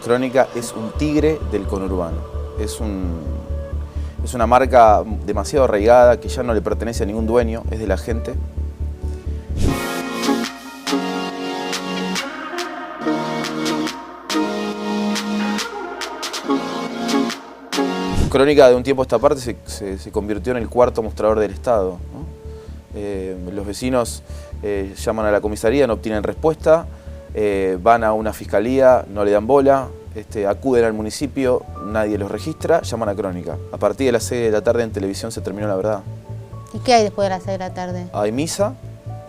Crónica es un tigre del conurbano. Es una marca demasiado arraigada que ya no le pertenece a ningún dueño, es de la gente. Crónica de un tiempo a esta parte se convirtió en el cuarto mostrador del Estado, ¿no? Los vecinos llaman a la comisaría, no obtienen respuesta, van a una fiscalía, no le dan bola, acuden al municipio, nadie los registra, llaman a Crónica. A partir de las 6 de la tarde en televisión se terminó la verdad. ¿Y qué hay después de las 6 de la tarde? Hay misa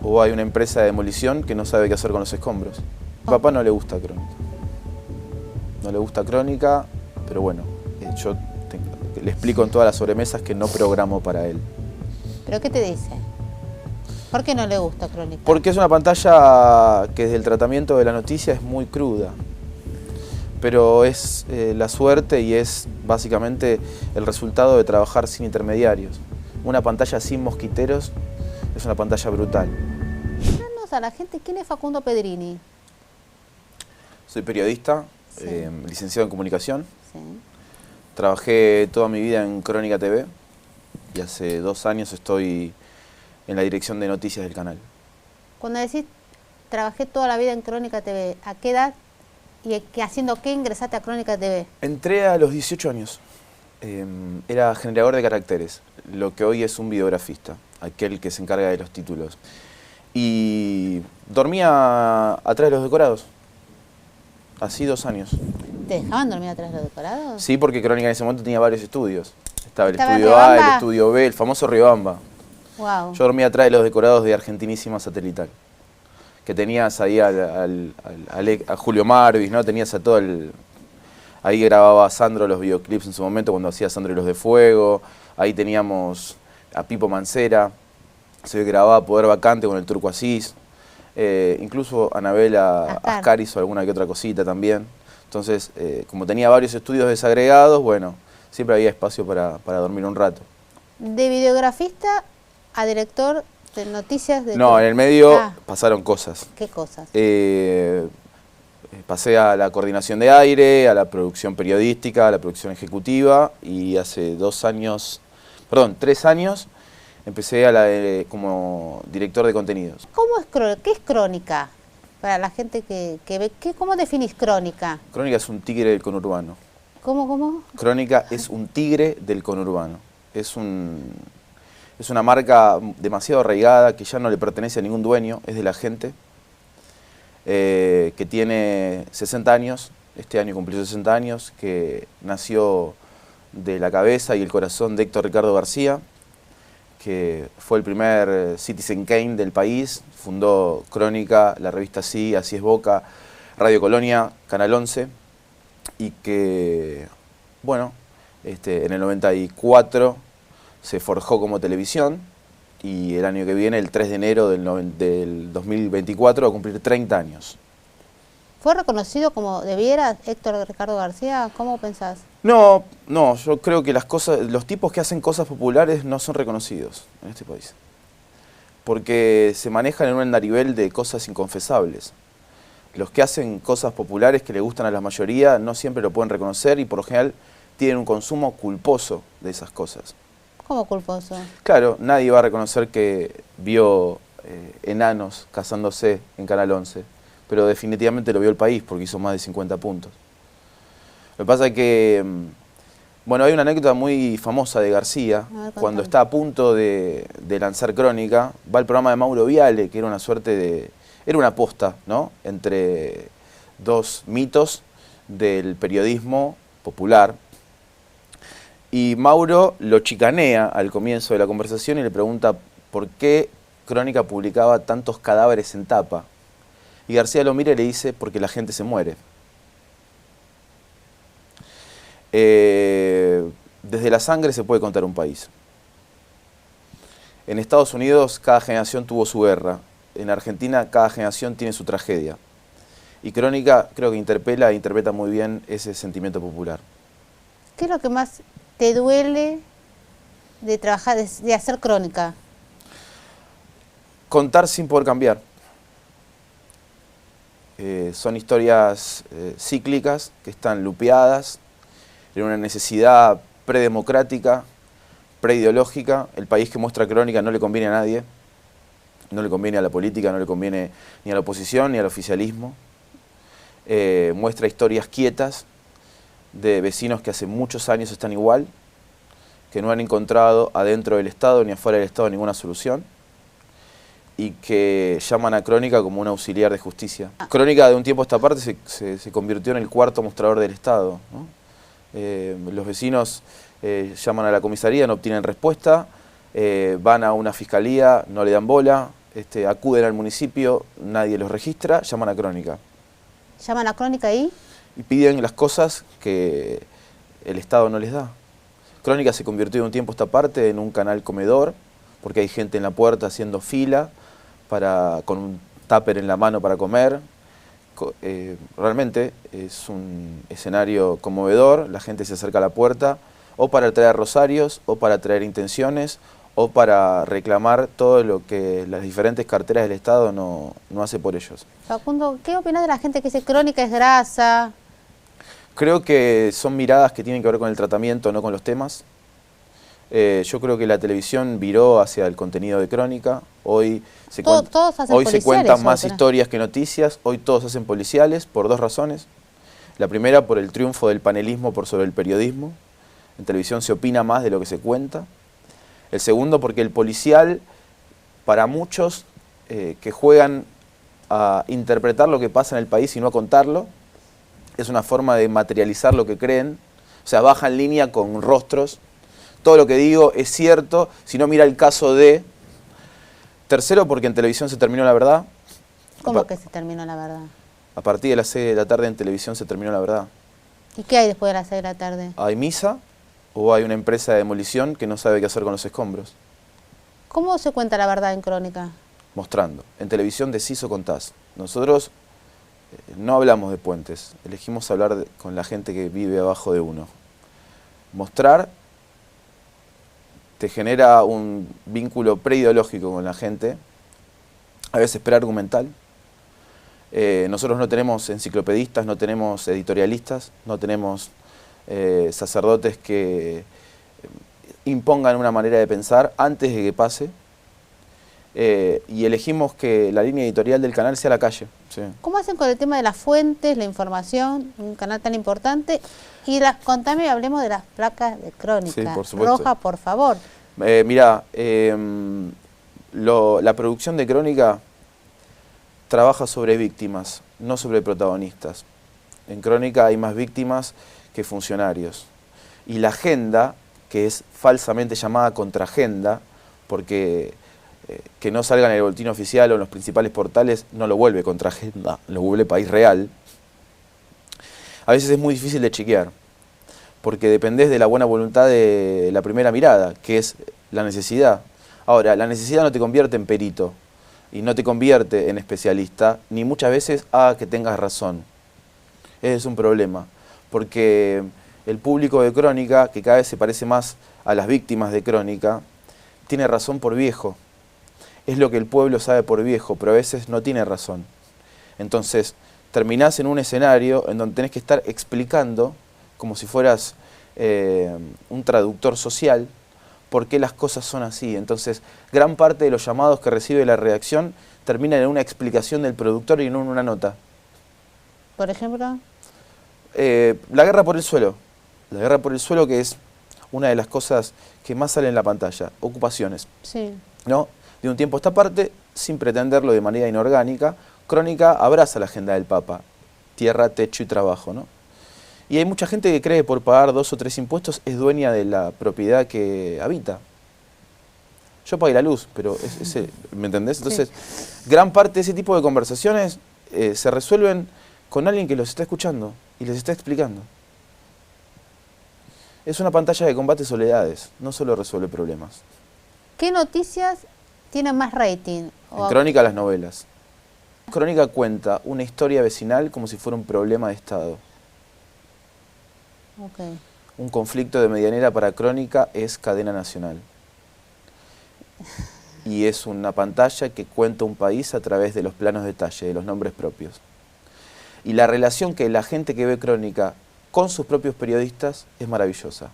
o hay una empresa de demolición que no sabe qué hacer con los escombros. A papá no le gusta Crónica. No le gusta Crónica, pero bueno, yo le explico en todas las sobremesas que no programo para él. ¿Pero qué te dice? ¿Por qué no le gusta Crónica? Porque es una pantalla que desde el tratamiento de la noticia es muy cruda. Pero es la suerte y es básicamente el resultado de trabajar sin intermediarios. Una pantalla sin mosquiteros es una pantalla brutal. Díganos a la gente, ¿quién es Facundo Pedrini? Soy periodista, Sí. licenciado en comunicación. Sí. Trabajé toda mi vida en Crónica TV y hace 2 años estoy en la dirección de noticias del canal. Cuando decís, trabajé toda la vida en Crónica TV, ¿a qué edad y haciendo qué ingresaste a Crónica TV? Entré a los 18 años. Era generador de caracteres, lo que hoy es un videografista, aquel que se encarga de los títulos. Y dormía atrás de los decorados, así 2 años. ¿Te dejaban dormir atrás de los decorados? Sí, porque Crónica en ese momento tenía varios estudios. Estaba el ¿Estaba en estudio A, el Riobamba? estudio B, el famoso Riobamba. Wow. Yo dormía atrás de los decorados de Argentinísima Satelital. Que tenías ahí a Julio Marvis, ¿no? Tenías a todo el... Ahí grababa Sandro los videoclips en su momento cuando hacía Sandro y los de Fuego. Ahí teníamos a Pipo Mancera. Se grababa Poder Vacante con el Turco Asís. Incluso Anabela Ascar hizo alguna que otra cosita también. Entonces, como tenía varios estudios desagregados, bueno, siempre había espacio para dormir un rato. ¿De videografista a director de noticias? No, en el medio pasaron cosas. ¿Qué cosas? Pasé a la coordinación de aire, a la producción periodística, a la producción ejecutiva y hace 3 años, empecé como director de contenidos. ¿Qué es Crónica? Para la gente que ve, ¿cómo definís Crónica? Crónica es un tigre del conurbano. ¿Cómo? Crónica es un tigre del conurbano. Es una marca demasiado arraigada que ya no le pertenece a ningún dueño, es de la gente. Que tiene 60 años, este año cumplió 60 años, que nació de la cabeza y el corazón de Héctor Ricardo García, que fue el primer Citizen Kane del país, fundó Crónica, la revista Sí, Así es Boca, Radio Colonia, Canal 11, y que, bueno, en el 94 se forjó como televisión, y el año que viene, el 3 de enero del 2024, va a cumplir 30 años. ¿Fue reconocido como debiera Héctor Ricardo García? ¿Cómo pensás? No, yo creo que los tipos que hacen cosas populares no son reconocidos en este país. Porque se manejan en un andarivel de cosas inconfesables. Los que hacen cosas populares que le gustan a la mayoría no siempre lo pueden reconocer y por lo general tienen un consumo culposo de esas cosas. ¿Cómo culposo? Claro, nadie va a reconocer que vio enanos casándose en Canal 11, pero definitivamente lo vio el país porque hizo más de 50 puntos. Lo que pasa es que, bueno, hay una anécdota muy famosa de García, cuando está a punto de lanzar Crónica, va al programa de Mauro Viale, que era una suerte de... Era una aposta, ¿no?, entre dos mitos del periodismo popular. Y Mauro lo chicanea al comienzo de la conversación y le pregunta por qué Crónica publicaba tantos cadáveres en tapa. Y García lo mira y le dice, porque la gente se muere. Desde la sangre se puede contar un país. En Estados Unidos cada generación tuvo su guerra. En Argentina cada generación tiene su tragedia. Y Crónica creo que interpela e interpreta muy bien ese sentimiento popular. ¿Qué es lo que más te duele de trabajar, de hacer Crónica? Contar sin poder cambiar. Son historias cíclicas que están lupeadas en una necesidad predemocrática, preideológica. El país que muestra Crónica no le conviene a nadie, no le conviene a la política, no le conviene ni a la oposición ni al oficialismo. Muestra historias quietas de vecinos que hace muchos años están igual, que no han encontrado adentro del Estado ni afuera del Estado ninguna solución, y que llaman a Crónica como un auxiliar de justicia. Crónica de un tiempo a esta parte se convirtió en el cuarto mostrador del Estado, ¿no? Los vecinos llaman a la comisaría, no obtienen respuesta, van a una fiscalía, no le dan bola, acuden al municipio, nadie los registra, llaman a Crónica. ¿Llaman a Crónica ahí? Y piden las cosas que el Estado no les da. Crónica se convirtió de un tiempo a esta parte en un canal comedor, porque hay gente en la puerta haciendo fila con un tupper en la mano para comer. Realmente es un escenario conmovedor, la gente se acerca a la puerta o para traer rosarios, o para traer intenciones, o para reclamar todo lo que las diferentes carteras del Estado no hace por ellos. Facundo, ¿qué opinas de la gente que dice Crónica es grasa? Creo que son miradas que tienen que ver con el tratamiento, no con los temas. Yo creo que la televisión viró hacia el contenido de Crónica. Hoy se cuentan más historias que noticias. Hoy todos hacen policiales por dos razones. La primera, por el triunfo del panelismo por sobre el periodismo. En televisión se opina más de lo que se cuenta. El segundo, porque el policial, para muchos que juegan a interpretar lo que pasa en el país y no a contarlo, es una forma de materializar lo que creen. O sea, baja en línea con rostros. Todo lo que digo es cierto, si no mira el caso de... Tercero, porque en televisión se terminó la verdad. ¿Cómo que se terminó la verdad? A partir de las 6 de la tarde en televisión se terminó la verdad. ¿Y qué hay después de las 6 de la tarde? ¿Hay misa o hay una empresa de demolición que no sabe qué hacer con los escombros? ¿Cómo se cuenta la verdad en Crónica? Mostrando. En televisión decís o contás. Nosotros no hablamos de puentes, elegimos hablar con la gente que vive abajo de uno. Mostrar te genera un vínculo preideológico con la gente, a veces preargumental. Nosotros no tenemos enciclopedistas, no tenemos editorialistas, no tenemos sacerdotes que impongan una manera de pensar antes de que pase. Y elegimos que la línea editorial del canal sea la calle. Sí. ¿Cómo hacen con el tema de las fuentes, la información, un canal tan importante? Y contame, hablemos de las placas de Crónica. Sí, por supuesto. Roja, por favor. Mirá, la producción de Crónica trabaja sobre víctimas, no sobre protagonistas. En Crónica hay más víctimas que funcionarios. Y la agenda, que es falsamente llamada contraagenda, porque que no salga en el boletín oficial o en los principales portales, no lo vuelve contraagenda, lo vuelve país real. A veces es muy difícil de chequear, porque dependés de la buena voluntad de la primera mirada, que es la necesidad. Ahora, la necesidad no te convierte en perito, y no te convierte en especialista, ni muchas veces haga que tengas razón. Ese es un problema, porque el público de Crónica, que cada vez se parece más a las víctimas de Crónica, tiene razón por viejo. Es lo que el pueblo sabe por viejo, pero a veces no tiene razón. Entonces, terminás en un escenario en donde tenés que estar explicando, como si fueras un traductor social, por qué las cosas son así. Entonces, gran parte de los llamados que recibe la redacción terminan en una explicación del productor y no en una nota. ¿Por ejemplo? La guerra por el suelo. La guerra por el suelo, que es una de las cosas que más sale en la pantalla. Ocupaciones. Sí. ¿No? De un tiempo a esta parte, sin pretenderlo de manera inorgánica, Crónica abraza la agenda del Papa. Tierra, techo y trabajo, ¿no? Y hay mucha gente que cree que por pagar 2 o 3 impuestos es dueña de la propiedad que habita. Yo pagué la luz, pero ¿me entendés? Entonces, sí. Gran parte de ese tipo de conversaciones se resuelven con alguien que los está escuchando y les está explicando. Es una pantalla de combate soledades, no solo resuelve problemas. ¿Qué noticias tienen más rating? En Crónica, las novelas. Crónica cuenta una historia vecinal como si fuera un problema de Estado. Okay. Un conflicto de medianera para Crónica es cadena nacional. Y es una pantalla que cuenta un país a través de los planos de detalle, de los nombres propios. Y la relación que la gente que ve Crónica con sus propios periodistas es maravillosa.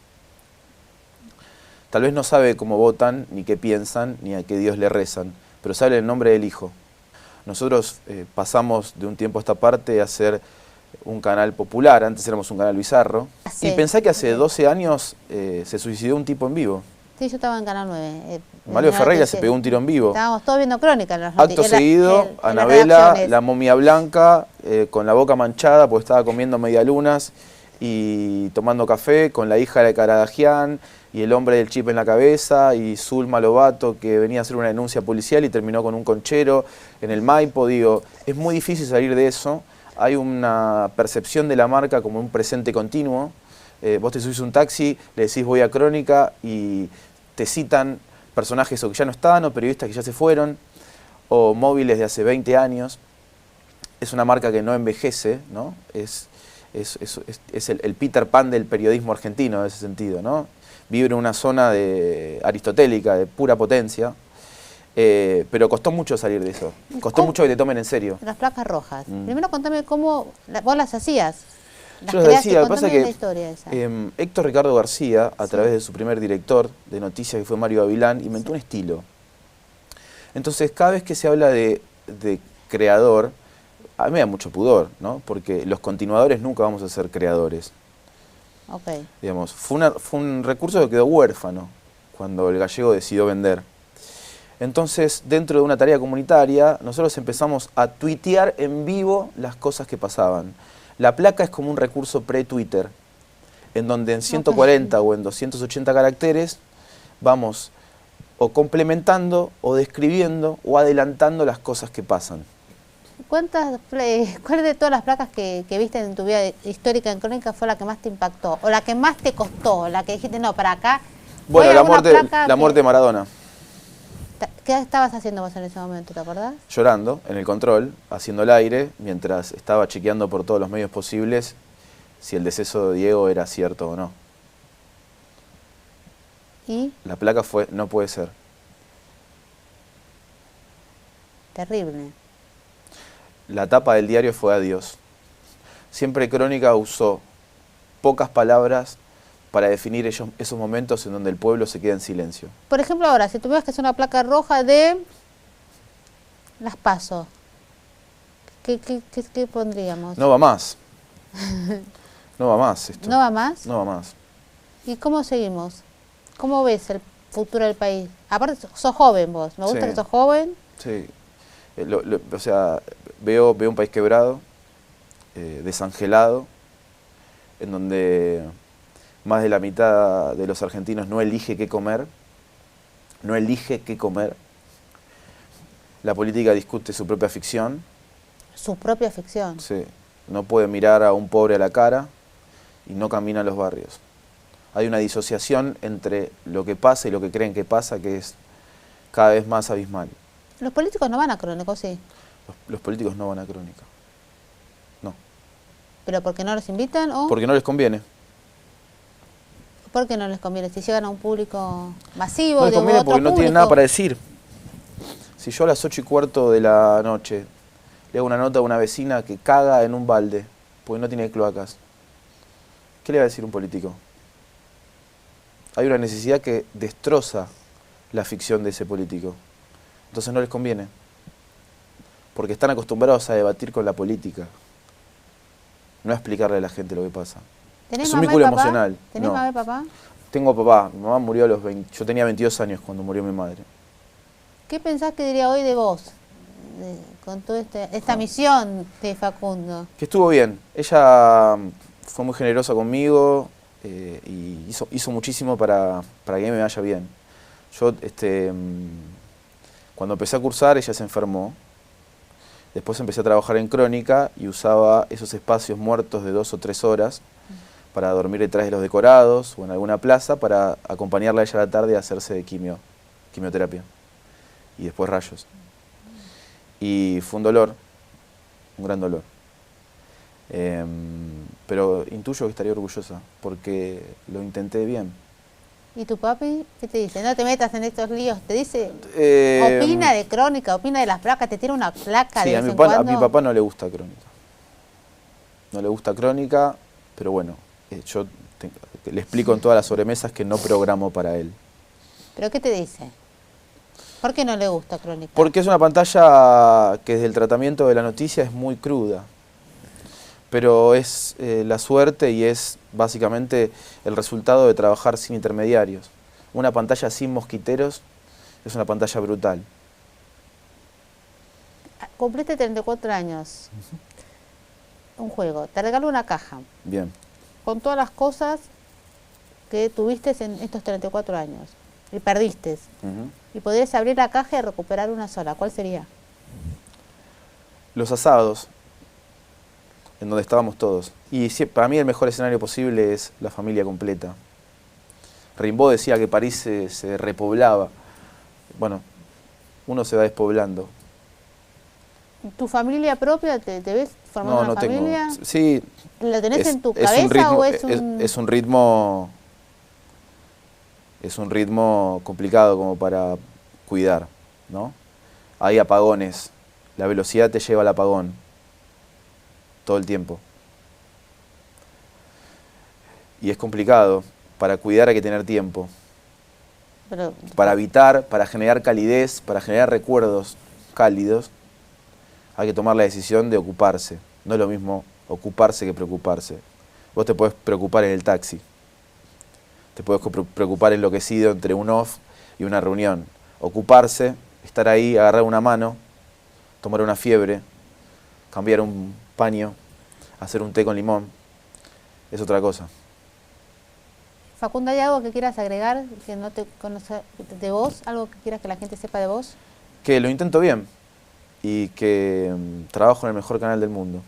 Tal vez no sabe cómo votan, ni qué piensan, ni a qué Dios le rezan, pero sabe el nombre del Hijo. Nosotros pasamos de un tiempo a esta parte a ser un canal popular, antes éramos un canal bizarro. Sí. Y pensá que hace 12 años se suicidó un tipo en vivo. Sí, yo estaba en Canal 9. Mario Ferreira se pegó un tiro en vivo. Estábamos todos viendo Crónica. Acto seguido, Anabela, la momia blanca, con la boca manchada porque estaba comiendo medialunas y tomando café, con la hija de Karadagian y el hombre del chip en la cabeza, y Zulma Lobato, que venía a hacer una denuncia policial y terminó con un conchero en el Maipo. Digo, es muy difícil salir de eso. Hay una percepción de la marca como un presente continuo. Vos te subís un taxi, le decís voy a Crónica y te citan personajes o que ya no están, o periodistas que ya se fueron, o móviles de hace 20 años. Es una marca que no envejece, ¿no? Es el Peter Pan del periodismo argentino en ese sentido, ¿no? Vive en una zona aristotélica, de pura potencia, pero costó mucho salir de eso. Costó mucho que te tomen en serio. Las placas rojas. Primero contame cómo vos las hacías. Yo les decía, lo que pasa es la que historia esa. Héctor Ricardo García, a través de su primer director de noticias, que fue Mario Gavilán, inventó un estilo. Entonces, cada vez que se habla de creador, a mí me da mucho pudor, ¿no? Porque los continuadores nunca vamos a ser creadores. Okay. Digamos, fue un recurso que quedó huérfano cuando el gallego decidió vender. Entonces, dentro de una tarea comunitaria, nosotros empezamos a tuitear en vivo las cosas que pasaban. La placa es como un recurso pre-Twitter, en donde en 140 o en 280 caracteres vamos o complementando, o describiendo, o adelantando las cosas que pasan. ¿Cuál de todas las placas que viste en tu vida histórica en Crónica fue la que más te impactó? ¿O la que más te costó? La que dijiste, no, para acá... Bueno, la muerte de Maradona. ¿Qué estabas haciendo vos en ese momento, te acordás? Llorando, en el control, haciendo el aire, mientras estaba chequeando por todos los medios posibles si el deceso de Diego era cierto o no. ¿Y? La placa fue, no puede ser. Terrible. La tapa del diario fue adiós. Siempre Crónica usó pocas palabras para definir esos momentos en donde el pueblo se queda en silencio. Por ejemplo, ahora, si tuvieras que hacer una placa roja de las PASO, ¿qué pondríamos? No va más. No va más esto. ¿No va más? No va más. ¿Y cómo seguimos? ¿Cómo ves el futuro del país? Aparte, sos joven vos, me gusta que sos joven. Sí. O sea, veo un país quebrado, desangelado, en donde más de la mitad de los argentinos no elige qué comer, no elige qué comer. La política discute su propia ficción. Su propia ficción. Sí. No puede mirar a un pobre a la cara y no camina a los barrios. Hay una disociación entre lo que pasa y lo que creen que pasa, que es cada vez más abismal. ¿Los políticos no van a Crónica, sí? Los políticos no van a Crónica. No. ¿Pero porque no los invitan o...? Porque no les conviene. ¿Por qué no les conviene? Si llegan a un público masivo, no les conviene porque no tienen nada para decir. Si yo a las 8:15 de la noche le hago una nota a una vecina que caga en un balde porque no tiene cloacas, ¿qué le va a decir un político? Hay una necesidad que destroza la ficción de ese político. Entonces no les conviene. Porque están acostumbrados a debatir con la política, no a explicarle a la gente lo que pasa. Es un vínculo emocional. ¿Tenés mamá y papá? Tengo papá. Mi mamá murió a los 20. Yo tenía 22 años cuando murió mi madre. ¿Qué pensás que diría hoy de vos? Con toda esta misión de Facundo. Que estuvo bien. Ella fue muy generosa conmigo y hizo muchísimo para que a mí me vaya bien. Yo, cuando empecé a cursar, ella se enfermó. Después empecé a trabajar en Crónica y usaba esos espacios muertos de 2 o 3 horas para dormir detrás de los decorados o en alguna plaza para acompañarla a ella a la tarde a hacerse quimioterapia y después rayos. Y fue un dolor, un gran dolor. Pero intuyo que estaría orgullosa porque lo intenté bien. ¿Y tu papi qué te dice? No te metas en estos líos, te dice, opina de Crónica, opina de las placas, te tira una placa sí, de vez en cuando. A mi papá no le gusta Crónica. no le gusta Crónica, pero bueno, yo le explico en todas las sobremesas que no programo para él. ¿Pero qué te dice? ¿Por qué no le gusta Crónica? Porque es una pantalla que desde el tratamiento de la noticia es muy cruda, pero es la suerte y es básicamente el resultado de trabajar sin intermediarios. Una pantalla sin mosquiteros es una pantalla brutal. Cumpliste 34 años. Un juego. Te regalo una caja Bien. con todas las cosas que tuviste en estos 34 años y perdiste. Y podrías abrir la caja y recuperar una sola. ¿Cuál sería? Los asados, en donde estábamos todos. Y para mí el mejor escenario posible es la familia completa. Rimbaud decía que París se repoblaba. Bueno, uno se va despoblando. ¿Tu familia propia? ¿Te ves formando una familia? Tengo. Sí. ¿La tenés en tu cabeza o es un...? Es un ritmo complicado como para cuidar, ¿no? Hay apagones. La velocidad te lleva al apagón. Todo el tiempo. Y es complicado. Para cuidar hay que tener tiempo. Pero, para habitar, para generar calidez, para generar recuerdos cálidos, hay que tomar la decisión de ocuparse. No es lo mismo ocuparse que preocuparse. Vos te podés preocupar en el taxi. Te podés preocupar enloquecido entre un off y una reunión. Ocuparse, estar ahí, agarrar una mano, tomar una fiebre, cambiar un paño, hacer un té con limón, es otra cosa. Facundo, ¿hay algo que quieras agregar que no te conoce de vos? ¿Algo que quieras que la gente sepa de vos? Que lo intento bien y que trabajo en el mejor canal del mundo.